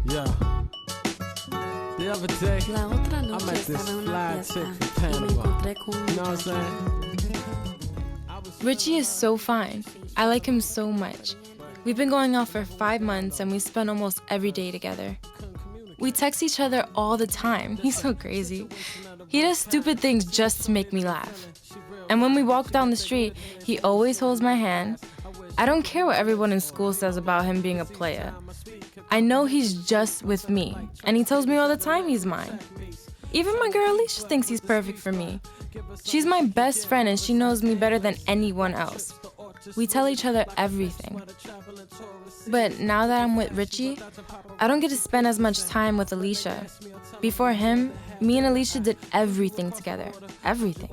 Yeah. The other day, I met this fly chick from Panama. You know what I'm saying? Richie is so fine. I like him so much. We've been going out for 5 months and we spend almost every day together. We text each other all the time. He's so crazy. He does stupid things just to make me laugh. And when we walk down the street, he always holds my hand. I don't care what everyone in school says about him being a player. I know he's just with me, and he tells me all the time he's mine. Even my girl Alicia thinks he's perfect for me. She's my best friend and she knows me better than anyone else. We tell each other everything. But now that I'm with Richie, I don't get to spend as much time with Alicia. Before him, me and Alicia did everything together. Everything.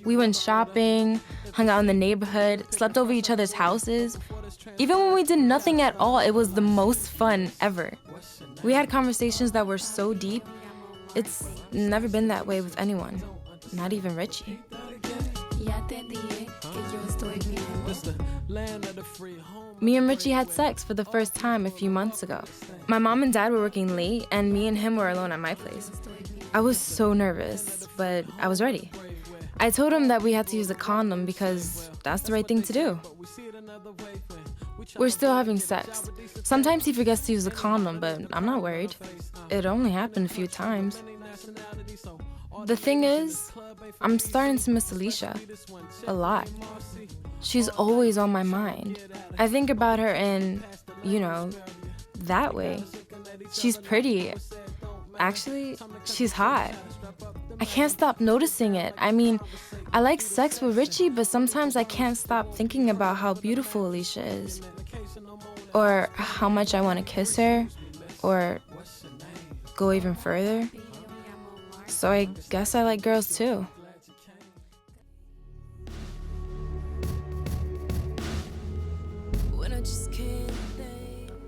We went shopping, hung out in the neighborhood, slept over each other's houses. Even when we did nothing at all, it was the most fun ever. We had conversations that were so deep. It's never been that way with anyone, not even Richie. Me and Richie had sex for the first time a few months ago. My mom and dad were working late, and me and him were alone at my place. I was so nervous, but I was ready. I told him that we had to use a condom because that's the right thing to do. We're still having sex. Sometimes he forgets to use a condom, but I'm not worried. It only happened a few times. The thing is, I'm starting to miss Alicia a lot. She's always on my mind. I think about her in, that way. She's pretty. Actually, she's hot. I can't stop noticing it. I mean, I like sex with Richie, but sometimes I can't stop thinking about how beautiful Alicia is. Or how much I want to kiss her, or go even further. So I guess I like girls too.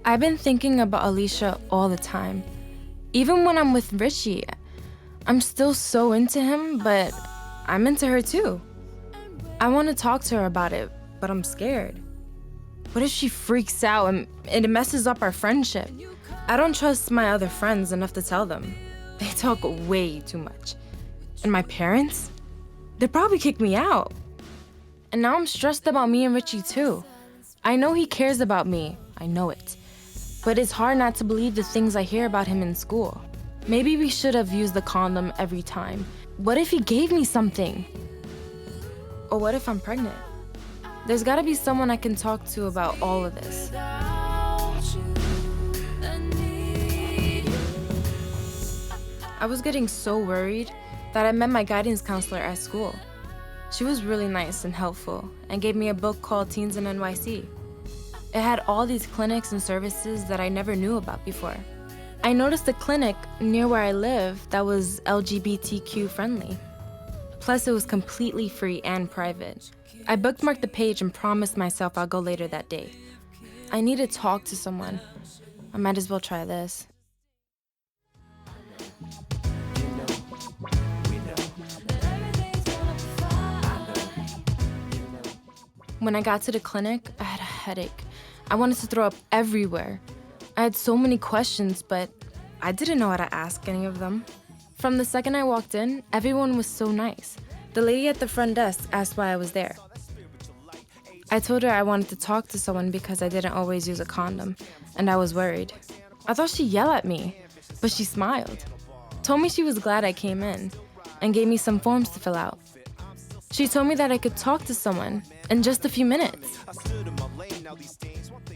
I've been thinking about Alicia all the time. Even when I'm with Richie, I'm still so into him, but I'm into her too. I want to talk to her about it, but I'm scared. What if she freaks out and it messes up our friendship? I don't trust my other friends enough to tell them. They talk way too much. And my parents? They'd probably kick me out. And now I'm stressed about me and Richie too. I know he cares about me. I know it. But it's hard not to believe the things I hear about him in school. Maybe we should have used the condom every time. What if he gave me something? Or what if I'm pregnant? There's gotta be someone I can talk to about all of this. I was getting so worried that I met my guidance counselor at school. She was really nice and helpful and gave me a book called Teens in NYC. It had all these clinics and services that I never knew about before. I noticed a clinic near where I live that was LGBTQ friendly. Plus, it was completely free and private. I bookmarked the page and promised myself I'll go later that day. I need to talk to someone. I might as well try this. When I got to the clinic, I had a headache. I wanted to throw up everywhere. I had so many questions, but I didn't know how to ask any of them. From the second I walked in, everyone was so nice. The lady at the front desk asked why I was there. I told her I wanted to talk to someone because I didn't always use a condom, and I was worried. I thought she'd yell at me, but she smiled, told me she was glad I came in, and gave me some forms to fill out. She told me that I could talk to someone in just a few minutes.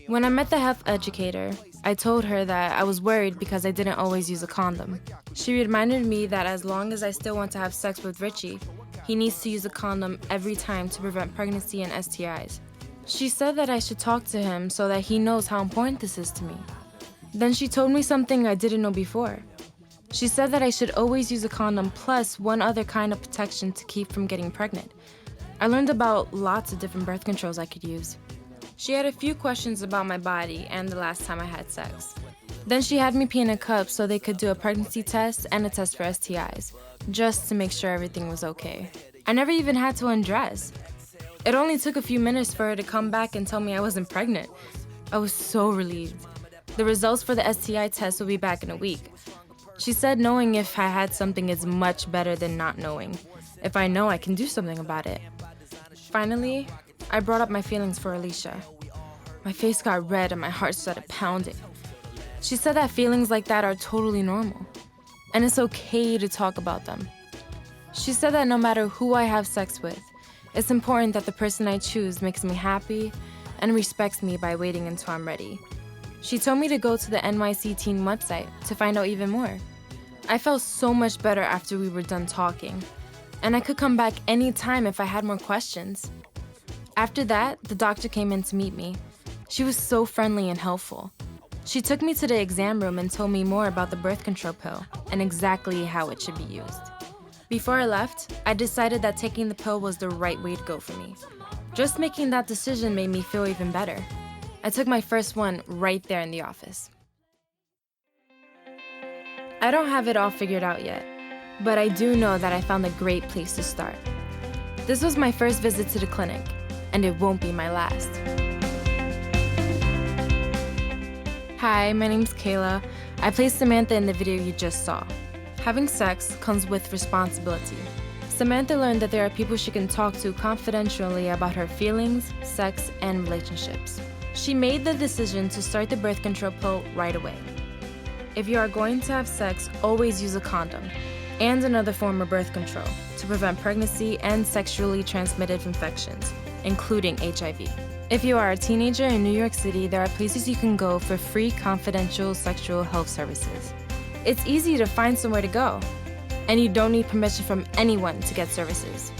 When I met the health educator, I told her that I was worried because I didn't always use a condom. She reminded me that as long as I still want to have sex with Richie, he needs to use a condom every time to prevent pregnancy and STIs. She said that I should talk to him so that he knows how important this is to me. Then she told me something I didn't know before. She said that I should always use a condom plus one other kind of protection to keep from getting pregnant. I learned about lots of different birth controls I could use. She had a few questions about my body and the last time I had sex. Then she had me pee in a cup so they could do a pregnancy test and a test for STIs, just to make sure everything was okay. I never even had to undress. It only took a few minutes for her to come back and tell me I wasn't pregnant. I was so relieved. The results for the STI test will be back in a week. She said knowing if I had something is much better than not knowing. If I know, I can do something about it. Finally, I brought up my feelings for Alicia. My face got red and my heart started pounding. She said that feelings like that are totally normal, and it's okay to talk about them. She said that no matter who I have sex with, it's important that the person I choose makes me happy and respects me by waiting until I'm ready. She told me to go to the NYC teen website to find out even more. I felt so much better after we were done talking, and I could come back anytime if I had more questions. After that, the doctor came in to meet me. She was so friendly and helpful. She took me to the exam room and told me more about the birth control pill and exactly how it should be used. Before I left, I decided that taking the pill was the right way to go for me. Just making that decision made me feel even better. I took my first one right there in the office. I don't have it all figured out yet, but I do know that I found a great place to start. This was my first visit to the clinic, and it won't be my last. Hi, my name's Kayla. I played Samantha in the video you just saw. Having sex comes with responsibility. Samantha learned that there are people she can talk to confidentially about her feelings, sex, and relationships. She made the decision to start the birth control pill right away. If you are going to have sex, always use a condom and another form of birth control to prevent pregnancy and sexually transmitted infections, including HIV. If you are a teenager in New York City, there are places you can go for free confidential sexual health services. It's easy to find somewhere to go, and you don't need permission from anyone to get services.